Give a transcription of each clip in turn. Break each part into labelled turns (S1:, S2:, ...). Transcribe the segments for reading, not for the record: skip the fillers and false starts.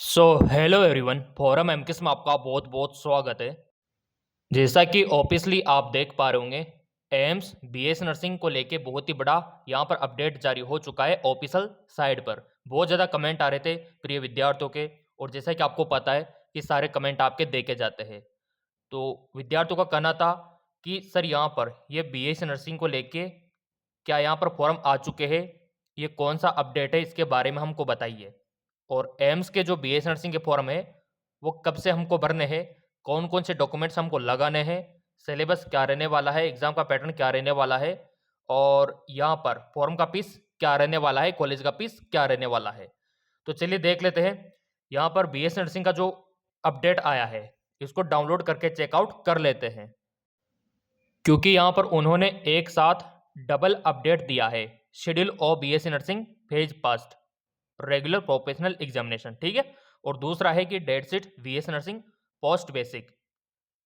S1: So hello everyone, forum एमकेस में आपका बहुत बहुत स्वागत है। जैसा कि ऑब्वियसली आप देख पा रहे होंगे, एम्स बीएस नर्सिंग को लेके बहुत ही बड़ा यहाँ पर अपडेट जारी हो चुका है। ऑफिशियल साइट पर बहुत ज़्यादा कमेंट आ रहे थे प्रिय विद्यार्थियों के, और जैसा कि आपको पता है कि सारे कमेंट आपके देखे जाते हैं। तो विद्यार्थियों का कहना था कि सर यहाँ पर ये बीएस नर्सिंग को लेके क्या यहाँ पर फॉर्म आ चुके हैं, ये कौन सा अपडेट है, इसके बारे में हमको बताइए। और एम्स के जो बीएस नर्सिंग के फॉर्म है वो कब से हमको भरने हैं, कौन कौन से डॉक्यूमेंट्स हमको लगाने हैं, सिलेबस क्या रहने वाला है, एग्जाम का पैटर्न क्या रहने वाला है, और यहाँ पर फॉर्म का फीस क्या रहने वाला है, कॉलेज का फीस क्या रहने वाला है। तो चलिए देख लेते हैं। यहाँ पर बीएस नर्सिंग का जो अपडेट आया है इसको डाउनलोड करके चेकआउट कर लेते हैं, क्योंकि यहाँ पर उन्होंने एक साथ डबल अपडेट दिया है। Schedule of BSc nursing phase first regular professional examination, ठीक है। और दूसरा है कि date sheet BS nursing post basic.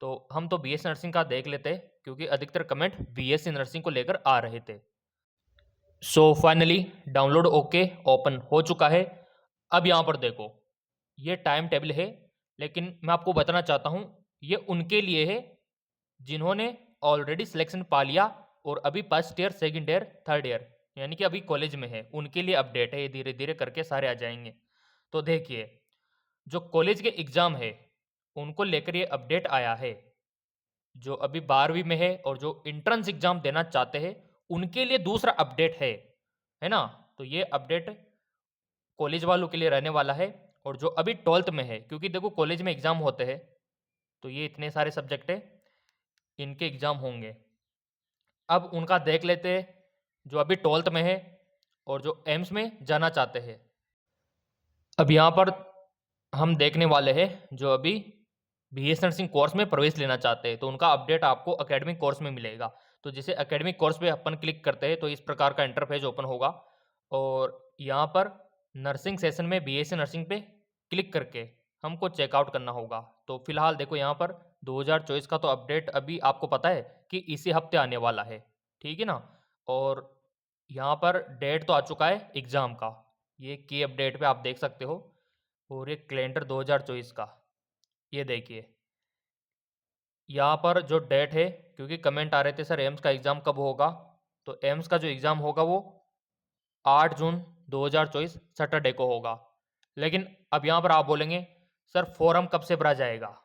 S1: तो हम तो बीएस नर्सिंग का देख लेते हैं, क्योंकि अधिकतर कमेंट बीएससी नर्सिंग को लेकर आ रहे थे। So finally download okay open हो चुका है। अब यहाँ पर देखो, ये टाइम टेबल है, लेकिन मैं आपको बताना चाहता हूँ ये उनके लिए है जिन्होंने ऑलरेडी सिलेक्शन पा लिया और अभी first year, second year, third year यानी कि अभी कॉलेज में है, उनके लिए अपडेट है। ये धीरे धीरे करके सारे आ जाएंगे। तो देखिए, जो कॉलेज के एग्जाम है उनको लेकर ये अपडेट आया है। जो अभी 12वीं में है और जो इंट्रेंस एग्जाम देना चाहते हैं उनके लिए दूसरा अपडेट है ना। तो ये अपडेट कॉलेज वालों के लिए रहने वाला है। और जो अभी 12th में है, क्योंकि देखो कॉलेज में एग्जाम होते हैं तो ये इतने सारे सब्जेक्ट है, इनके एग्जाम होंगे। अब उनका देख लेते हैं जो अभी 12th में है और जो एम्स में जाना चाहते हैं। अब यहाँ पर हम देखने वाले हैं जो अभी बीएस नर्सिंग कोर्स में प्रवेश लेना चाहते हैं, तो उनका अपडेट आपको एकेडमिक कोर्स में मिलेगा। तो जैसे एकेडमिक कोर्स पे अपन क्लिक करते हैं तो इस प्रकार का इंटरफेस ओपन होगा, और यहाँ पर नर्सिंग सेशन में बीएससी नर्सिंग पे क्लिक करके हमको चेकआउट करना होगा। तो फिलहाल देखो यहाँ पर 2024 का तो अपडेट अभी आपको पता है कि इसी हफ्ते आने वाला है, ठीक है ना। और यहाँ पर डेट तो आ चुका है एग्ज़ाम का, ये की अपडेट पे आप देख सकते हो। और ये कैलेंडर 2024 का, ये देखिए यहाँ पर जो डेट है, क्योंकि कमेंट आ रहे थे सर एम्स का एग्ज़ाम कब होगा, तो एम्स का जो एग्ज़ाम होगा वो 8 जून 2024 सैटरडे को होगा। लेकिन अब यहाँ पर आप बोलेंगे सर फॉर्म कब से भरा जाएगा,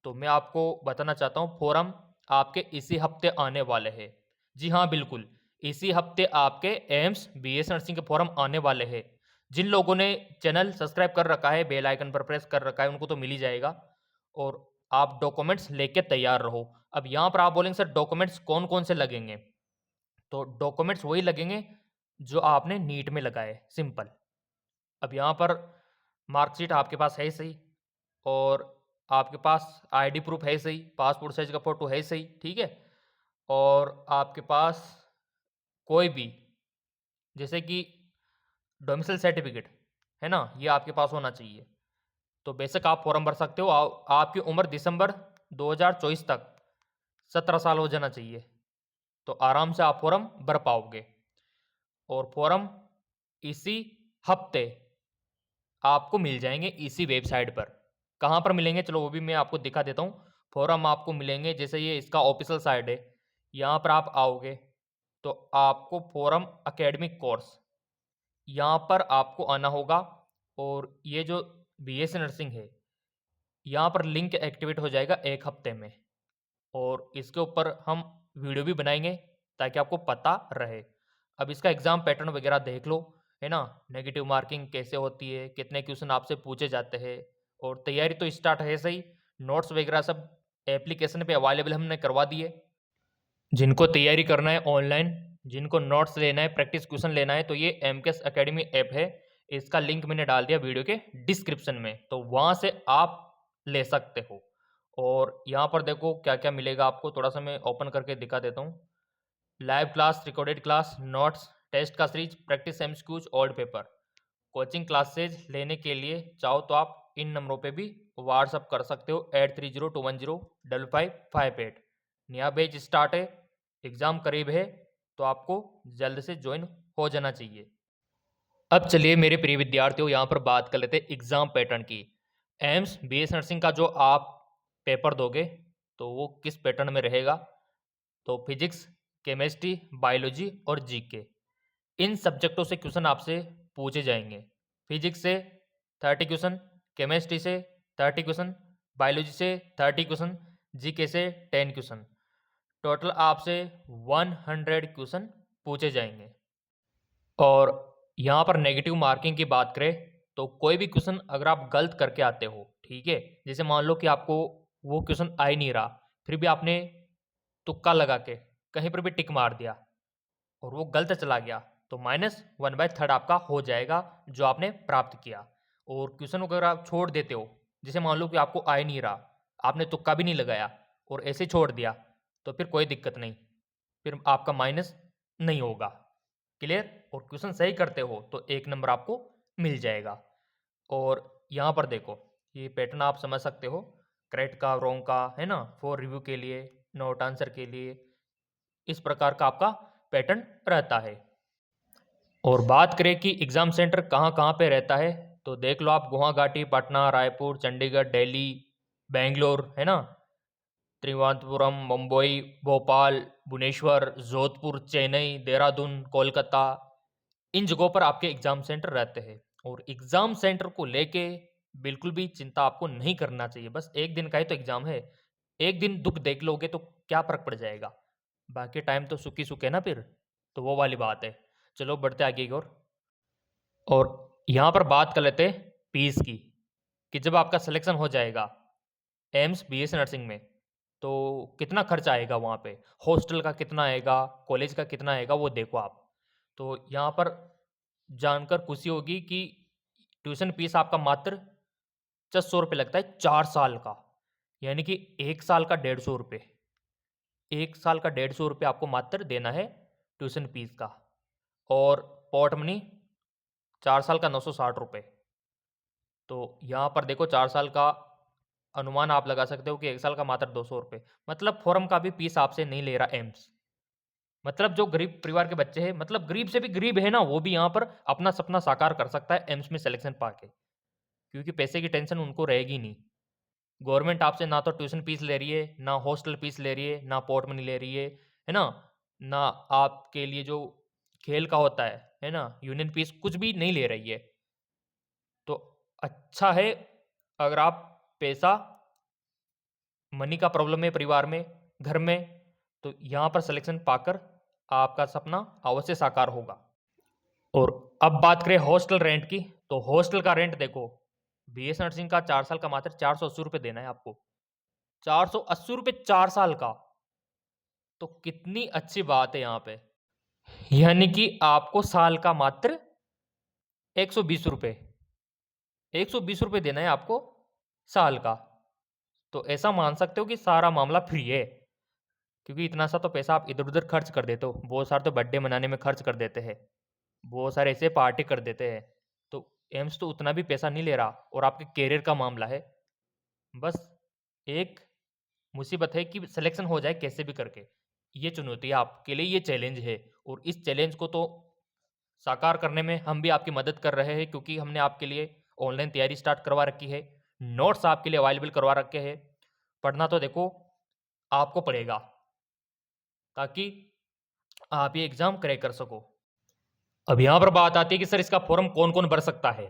S1: तो मैं आपको बताना चाहता हूँ फॉर्म आपके इसी हफ्ते आने वाले हैं। जी हाँ बिल्कुल, इसी हफ्ते आपके एम्स बीएस नर्सिंग के फॉर्म आने वाले हैं। जिन लोगों ने चैनल सब्सक्राइब कर रखा है, बेल आइकन पर प्रेस कर रखा है, उनको तो मिल ही जाएगा। और आप डॉक्यूमेंट्स लेके तैयार रहो। अब यहाँ पर आप बोलेंगे सर डॉक्यूमेंट्स कौन कौन से लगेंगे, तो डॉक्यूमेंट्स वही लगेंगे जो आपने नीट में लगाए, सिंपल। अब यहाँ पर मार्कशीट आपके पास है ही सही, और आपके पास आईडी प्रूफ है ही सही, पासपोर्ट साइज का फ़ोटो है ही सही, ठीक है। और आपके पास कोई भी जैसे कि डोमिसाइल सर्टिफिकेट है ना, ये आपके पास होना चाहिए। तो बेशक आप फॉर्म भर सकते हो। आपकी उम्र दिसंबर 2024 तक 17 साल हो जाना चाहिए, तो आराम से आप फॉर्म भर पाओगे। और फॉर्म इसी हफ्ते आपको मिल जाएंगे इसी वेबसाइट पर। कहाँ पर मिलेंगे, चलो वो भी मैं आपको दिखा देता हूँ। फॉर्म आपको मिलेंगे, जैसे ये इसका ऑफिशियल साइट है, यहाँ पर आप आओगे तो आपको फॉर्म एकेडमिक कोर्स यहाँ पर आपको आना होगा। और ये जो बीएससी नर्सिंग है, यहाँ पर लिंक एक्टिवेट हो जाएगा एक हफ्ते में, और इसके ऊपर हम वीडियो भी बनाएंगे ताकि आपको पता रहे। अब इसका एग्ज़ाम पैटर्न वगैरह देख लो, है ना। नेगेटिव मार्किंग कैसे होती है, कितने क्वेश्चन आपसे पूछे जाते हैं, और तैयारी तो स्टार्ट है सही। नोट्स वगैरह सब एप्लीकेशन पे अवेलेबल हमने करवा दिए। जिनको तैयारी करना है ऑनलाइन, जिनको नोट्स लेना है, प्रैक्टिस क्वेश्चन लेना है, तो ये एमकेएस एकेडमी ऐप है। इसका लिंक मैंने डाल दिया वीडियो के डिस्क्रिप्शन में, तो वहाँ से आप ले सकते हो। और यहाँ पर देखो क्या क्या मिलेगा आपको, थोड़ा सा मैं ओपन करके दिखा देता हूँ। Live class, recorded class, notes, test का series, practice MCQs, old paper. Coaching classes लेने के लिए चाहो तो आप इन नंबरों पे भी व्हाट्सअप कर सकते हो, 8302105558। नया बैच स्टार्ट है, एग्ज़ाम करीब है, तो आपको जल्द से ज्वाइन हो जाना चाहिए। अब चलिए मेरे प्रिय विद्यार्थियों, यहाँ पर बात कर लेते हैं एग्ज़ाम पैटर्न की। एम्स बीएस नर्सिंग का जो आप पेपर दोगे तो वो किस पैटर्न में रहेगा? तो फिजिक्स, केमिस्ट्री, बायोलॉजी और जीके, इन सब्जेक्टों से क्वेश्चन आपसे पूछे जाएंगे। फिजिक्स से 30 क्वेश्चन, केमिस्ट्री से 30 क्वेश्चन, बायोलॉजी से 30 क्वेश्चन, जीके से 10 क्वेश्चन। टोटल आपसे 100 क्वेश्चन पूछे जाएंगे। और यहाँ पर नेगेटिव मार्किंग की बात करें तो कोई भी क्वेश्चन अगर आप गलत करके आते हो, ठीक है, जैसे मान लो कि आपको वो क्वेश्चन आ ही नहीं रहा, फिर भी आपने तुक्का लगा के कहीं पर भी टिक मार दिया और वो गलत चला गया, तो -1/3 आपका हो जाएगा जो आपने प्राप्त किया। और क्वेश्चन अगर आप छोड़ देते हो, जैसे मान लो कि आपको आ ही नहीं रहा, आपने तुक्का भी नहीं लगाया और ऐसे छोड़ दिया, तो फिर कोई दिक्कत नहीं, फिर आपका माइनस नहीं होगा। क्लियर? और क्वेश्चन सही करते हो तो 1 नंबर आपको मिल जाएगा। और यहाँ पर देखो, ये पैटर्न आप समझ सकते हो, करेक्ट का, रॉन्ग का, है ना, फॉर रिव्यू के लिए, नोट आंसर के लिए, इस प्रकार का आपका पैटर्न रहता है। और बात करें कि एग्ज़ाम सेंटर कहाँ कहाँ पे रहता है, तो देख लो आप, गुवाहाटी, पटना, रायपुर, चंडीगढ़, दिल्ली, बेंगलोर, है ना, त्रिवेंद्रपुरम, मुंबई, भोपाल, भुवनेश्वर, जोधपुर, चेन्नई, देहरादून, कोलकाता, इन जगहों पर आपके एग्ज़ाम सेंटर रहते हैं। और एग्ज़ाम सेंटर को लेके बिल्कुल भी चिंता आपको नहीं करना चाहिए। बस एक दिन का ही तो एग्ज़ाम है, एक दिन दुख देख लोगे तो क्या फ़र्क पड़ जाएगा, बाकी टाइम तो सुखी सुख है ना फिर, तो वो वाली बात है। चलो बढ़ते आगे की ओर। और यहाँ पर बात कर लेते हैं फीस की, कि जब आपका सिलेक्शन हो जाएगा एम्स बीएस नर्सिंग में, तो कितना खर्च आएगा वहाँ पे, हॉस्टल का कितना आएगा, कॉलेज का कितना आएगा, वो देखो आप। तो यहाँ पर जानकर खुशी होगी कि ट्यूशन फीस आपका मात्र 600 रुपये लगता है 4 साल का, यानी कि 1 साल का 150 रुपये, 1 साल का 150 रुपये आपको मात्र देना है ट्यूशन फीस का। और पॉट मनी 4 साल का 960 रुपये। तो यहाँ पर देखो 4 साल का अनुमान आप लगा सकते हो कि 1 साल का मात्र 200 रुपये, मतलब फॉर्म का भी फीस आपसे नहीं ले रहा एम्स। मतलब जो गरीब परिवार के बच्चे हैं, मतलब गरीब से भी गरीब है ना, वो भी यहाँ पर अपना सपना साकार कर सकता है एम्स में सिलेक्शन पाके, क्योंकि पैसे की टेंशन उनको रहेगी नहीं। गवर्नमेंट आपसे ना तो ट्यूशन फीस ले रही है, ना हॉस्टल फीस ले रही है, ना पॉट मनी ले रही है ना, ना आपके लिए जो खेल का होता है ना, यूनियन फीस कुछ भी नहीं ले रही है। तो अच्छा है, अगर आप पैसा, मनी का प्रॉब्लम है परिवार में, घर में, तो यहाँ पर सिलेक्शन पाकर आपका सपना अवश्य साकार होगा। और अब बात करें हॉस्टल रेंट की, तो हॉस्टल का रेंट देखो, बीएस नर्सिंग का 4 साल का मात्र 480 रुपये देना है आपको, 480 रुपये 4 साल का। तो कितनी अच्छी बात है यहाँ पे, यानी कि आपको साल का मात्र 120 रुपये, 120 रुपये देना है आपको साल का। तो ऐसा मान सकते हो कि सारा मामला फ्री है, क्योंकि इतना सा तो पैसा आप इधर-उधर खर्च कर देते हो। बहुत सारे तो बर्थडे मनाने में खर्च कर देते हैं, बहुत सारे ऐसे पार्टी कर देते हैं। तो एम्स तो उतना भी पैसा नहीं ले रहा, और आपके करियर का मामला है। बस एक मुसीबत है कि सिलेक्शन हो जाए कैसे भी करके। ये चुनौती है आपके लिए, ये चैलेंज है, और इस चैलेंज को तो साकार करने में हम भी आपकी मदद कर रहे हैं, क्योंकि हमने आपके लिए ऑनलाइन तैयारी स्टार्ट करवा रखी है, नोट्स आपके लिए अवेलेबल करवा रखे हैं। पढ़ना तो देखो आपको पड़ेगा, ताकि आप ये एग्ज़ाम क्रैक कर सको। अब यहाँ पर बात आती है कि सर इसका फॉर्म कौन-कौन भर सकता है?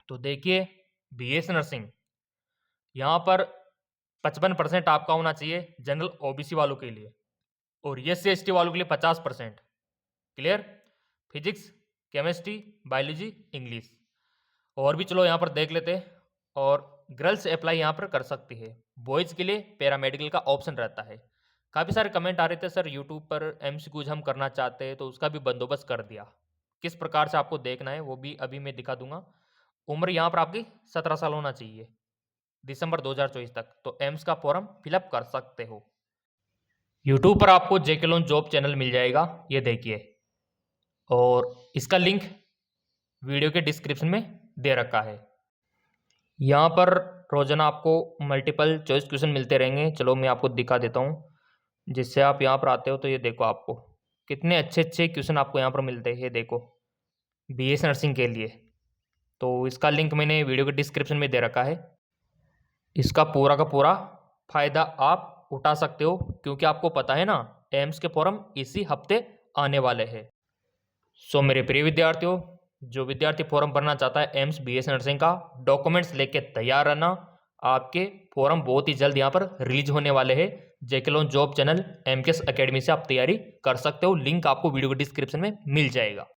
S1: तो देखिए, बीएस नर्सिंग, यहाँ पर 55% आपका होना चाहिए जनरल ओबीसी वालों के लिए, और एससी एसटी वालों के लिए 50%। Clear? Physics, chemistry, biology, English. और भी चलो यहाँ पर देख लेते हैं। और गर्ल्स अप्लाई यहाँ पर कर सकती है, बॉयज़ के लिए पैरामेडिकल का ऑप्शन रहता है। काफ़ी सारे कमेंट आ रहे थे सर यूट्यूब पर एमसीक्यूज हम करना चाहते हैं, तो उसका भी बंदोबस्त कर दिया। किस प्रकार से आपको देखना है वो भी अभी मैं दिखा दूंगा। उम्र यहाँ पर आपकी 17 साल होना चाहिए, दिसंबर 2024 तक। तो एम्स का फॉर्म फिलअप कर सकते हो। यूट्यूब पर आपको जेके लोन जॉब चैनल मिल जाएगा, ये देखिए, और इसका लिंक वीडियो के डिस्क्रिप्शन में दे रखा है। यहाँ पर रोजाना आपको मल्टीपल चॉइस क्वेश्चन मिलते रहेंगे। चलो मैं आपको दिखा देता हूँ, जिससे आप यहाँ पर आते हो तो ये देखो, आपको कितने अच्छे अच्छे क्वेश्चन आपको यहाँ पर मिलते हैं। ये देखो, बीएस नर्सिंग के लिए। तो इसका लिंक मैंने वीडियो के डिस्क्रिप्शन में दे रखा है। इसका पूरा का पूरा फ़ायदा आप उठा सकते हो, क्योंकि आपको पता है ना एम्स के फॉर्म इसी हफ्ते आने वाले हैं। सो मेरे प्रिय विद्यार्थियों, जो विद्यार्थी फॉर्म भरना चाहता है एम्स बीएस नर्सिंग का, डॉक्यूमेंट्स लेके तैयार रहना। आपके फॉर्म बहुत ही जल्द यहाँ पर रिलीज होने वाले हैं। JK loan job channel MKS academy से आप तैयारी कर सकते हो। लिंक आपको वीडियो के डिस्क्रिप्शन में मिल जाएगा।